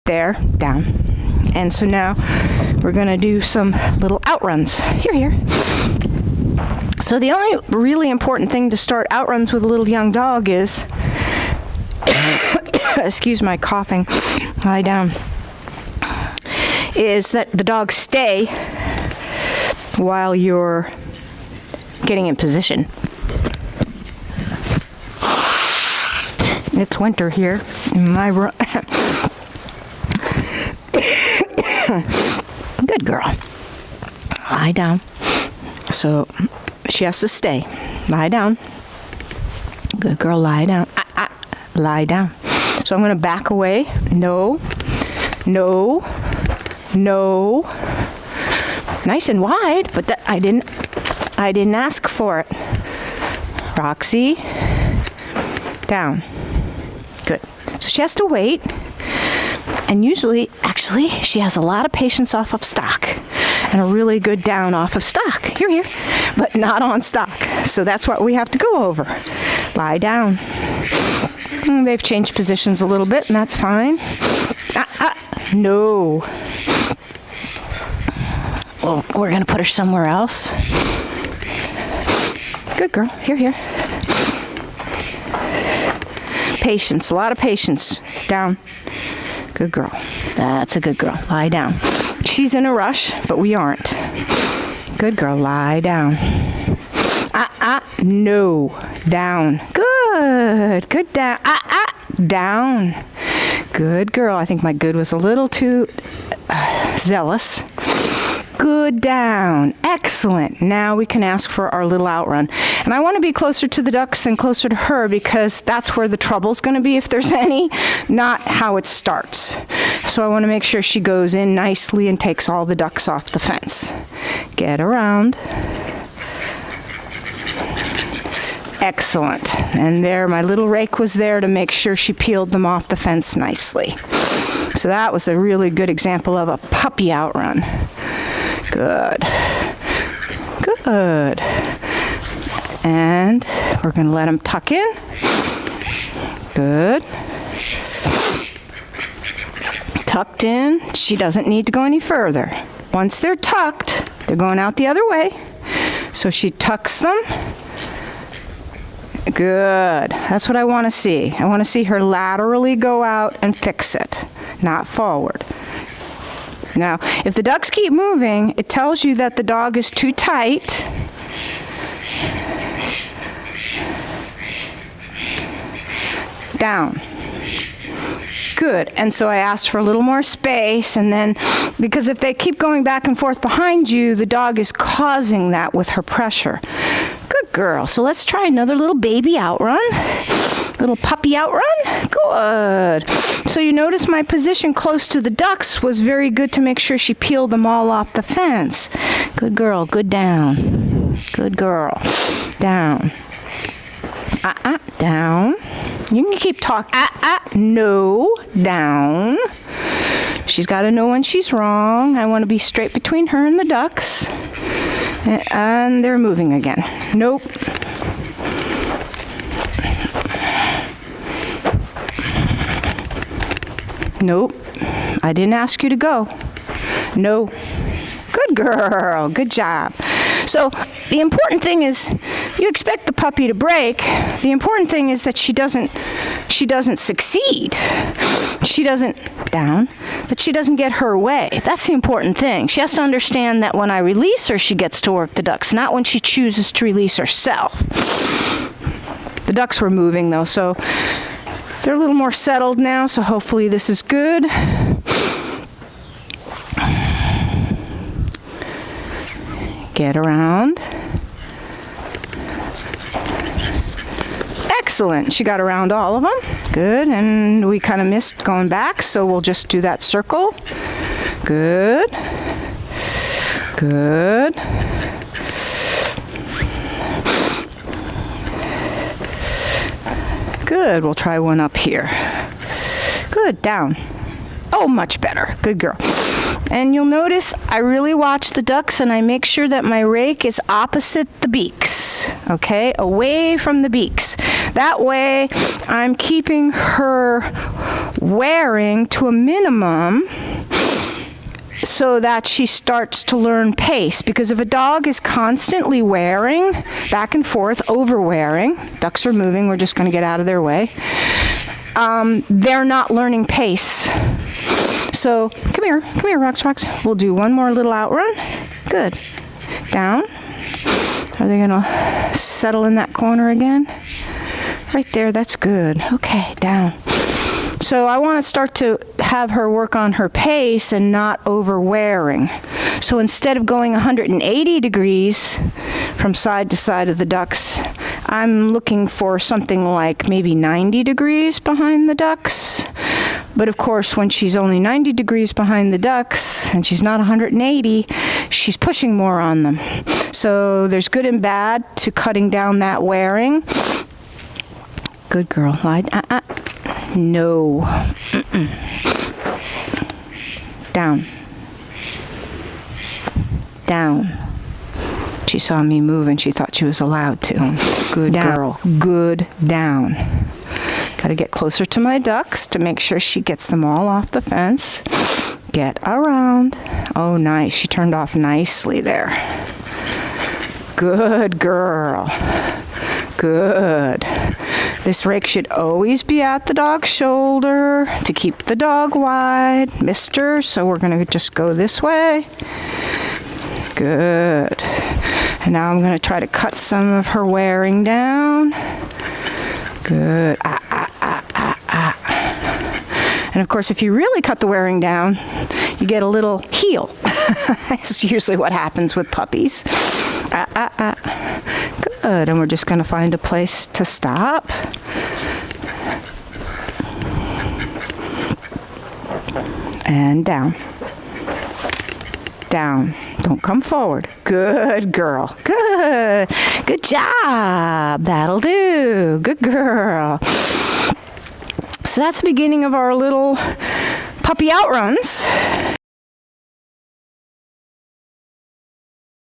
there, down. And so now we're going to do some little outruns. Here. So the only really important thing to start outruns with a little young dog is, excuse my coughing, lie down, is that the dogs stay while you're getting in position. It's winter here in my room. Good girl. Lie down. So she has to stay. Lie down. Good girl, lie down. Lie down. So I'm going to back away. No. Nice and wide, but that I didn't ask for it. Roxy, down. Good. So she has to wait. And usually, actually, she has a lot of patience off of stock and a really good down off of stock. Here, but not on stock. So that's what we have to go over. Lie down. They've changed positions a little bit, and that's fine. No. Well, we're going to put her somewhere else. Good girl. Here. Patience, a lot of patience. Down. Good girl. That's a good girl. Lie down. She's in a rush, but we aren't. Good girl. Lie down. No. Down. Good. Good down. Down. Good girl. I think my good was a little too zealous. Good down. Excellent. Now we can ask for our little outrun. And I want to be closer to the ducks than closer to her because that's where the trouble's going to be if there's any, not how it starts. So I want to make sure she goes in nicely and takes all the ducks off the fence. Get around. Excellent. And there, my little rake was there to make sure she peeled them off the fence nicely. So that was a really good example of a puppy outrun. Good. And we're going to let them tuck in. Good. Tucked in. She doesn't need to go any further. Once they're tucked, they're going out the other way. So she tucks them. Good. That's what I want to see. I want to see her laterally go out and fix it, not forward. Now, if the ducks keep moving, it tells you that the dog is too tight. Down. Good. And so I asked for a little more space, and then, because if they keep going back and forth behind you, the dog is causing that with her pressure. Good girl. So let's try another little baby outrun. Little puppy outrun. Good. So you notice my position close to the ducks was very good to make sure she peeled them all off the fence. Good girl. Good down. Good girl. Down. Down. You can keep talking. No. Down. She's got to know when she's wrong. I want to be straight between her and the ducks. And they're moving again. Nope. Nope. I didn't ask you to go. No. Good girl. Good job. So the important thing is you expect the puppy to break. The important thing is that she doesn't succeed. She doesn't that she doesn't get her way. That's the important thing. She has to understand that when I release her, she gets to work the ducks, not when she chooses to release herself. The ducks were moving though, so they're a little more settled now, so hopefully this is good. Get around. Excellent. She got around all of them. Good. And we kind of missed going back, so we'll just do that circle. Good. Good. Good. We'll try one up here. Good. Down. Oh, much better. Good girl. And you'll notice I really watch the ducks and I make sure that my rake is opposite the beaks, okay? Away from the beaks. That way I'm keeping her wearing to a minimum so that she starts to learn pace. Because if a dog is constantly wearing, back and forth, over-wearing, ducks are moving, we're just going to get out of their way, they're not learning pace. So, come here, Rox. We'll do one more little outrun. Good. Down. Are they going to settle in that corner again? Right there, that's good. Okay, down. So I want to start to have her work on her pace and not over-wearing. So instead of going 180 degrees from side to side of the ducks, I'm looking for something like maybe 90 degrees behind the ducks. But of course, when she's only 90 degrees behind the ducks and she's not 180, she's pushing more on them. So there's good and bad to cutting down that wearing. Good girl. No. Down. Down. She saw me move and she thought she was allowed to. Good girl. Good. Down. Got to get closer to my ducks to make sure she gets them all off the fence. Get around. Oh, nice. She turned off nicely there. Good girl. Good. This rake should always be at the dog's shoulder to keep the dog wide. Mister, so we're going to just go this way. Good. And now I'm going to try to cut some of her wearing down. Good. And of course, if you really cut the wearing down, you get a little heel. That's usually what happens with puppies. Good. And we're just going to find a place to stop. And down. Down. Don't come forward. Good girl. Good. Good job. That'll do. Good girl. So that's the beginning of our little puppy outruns.